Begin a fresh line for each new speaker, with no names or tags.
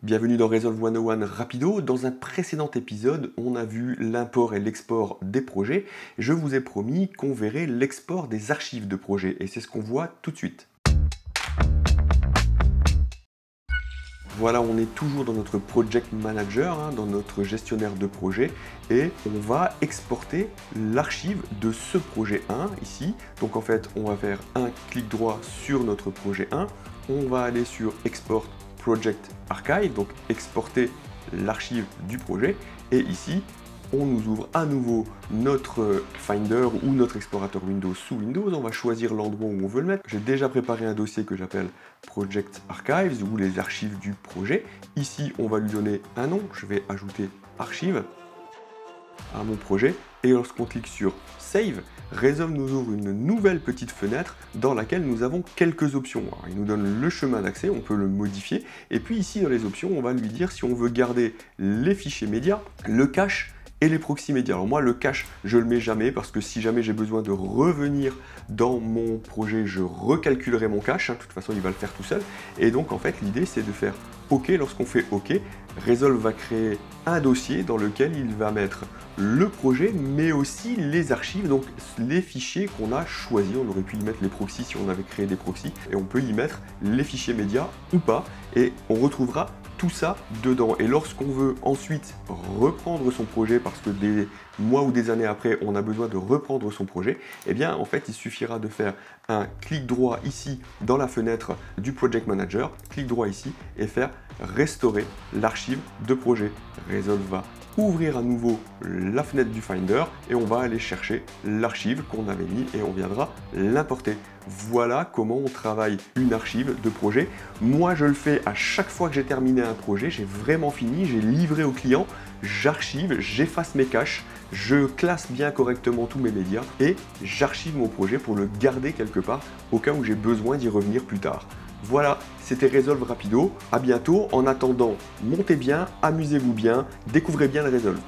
Bienvenue dans Resolve 101 Rapido. Dans un précédent épisode, on a vu l'import et l'export des projets. Je vous ai promis qu'on verrait l'export des archives de projets et c'est ce qu'on voit tout de suite. Voilà, on est toujours dans notre Project Manager, dans notre gestionnaire de projet, et on va exporter l'archive de ce projet 1 ici. Donc en fait, on va faire un clic droit sur notre projet 1, on va aller sur Export Project Archive, donc exporter l'archive du projet, et ici, on nous ouvre à nouveau notre Finder ou notre explorateur Windows sous Windows. On va choisir l'endroit où on veut le mettre. J'ai déjà préparé un dossier que j'appelle Project Archives ou les archives du projet. Ici, on va lui donner un nom. Je vais ajouter archive à mon projet. Et lorsqu'on clique sur Save, Resolve nous ouvre une nouvelle petite fenêtre dans laquelle nous avons quelques options. Alors, il nous donne le chemin d'accès, on peut le modifier. Et puis ici, dans les options, on va lui dire si on veut garder les fichiers médias, le cache et les proxys médias. Alors moi, le cache, je le mets jamais parce que si jamais j'ai besoin de revenir dans mon projet, je recalculerai mon cache. De toute façon, il va le faire tout seul. Et donc, en fait, l'idée, c'est de faire OK. Lorsqu'on fait OK, Resolve va créer un dossier dans lequel il va mettre le projet, mais aussi les archives, donc les fichiers qu'on a choisis. On aurait pu y mettre les proxys si on avait créé des proxys, et on peut y mettre les fichiers médias ou pas, et on retrouvera tout ça dedans. Et lorsqu'on veut ensuite reprendre son projet, parce que des mois ou des années après, on a besoin de reprendre son projet, eh bien, en fait, il suffira de faire un clic droit ici dans la fenêtre du Project Manager, clic droit ici, et faire restaurer l'archive de projet. Resolve va ouvrir à nouveau la fenêtre du Finder et on va aller chercher l'archive qu'on avait mis et on viendra l'importer. Voilà comment on travaille une archive de projet. Moi, je le fais à chaque fois que j'ai terminé un projet, j'ai vraiment fini, j'ai livré au client, j'archive, j'efface mes caches, je classe bien correctement tous mes médias et j'archive mon projet pour le garder quelque part au cas où j'ai besoin d'y revenir plus tard. Voilà, c'était Resolve Rapido. À bientôt. En attendant, montez bien, amusez-vous bien, découvrez bien le Resolve.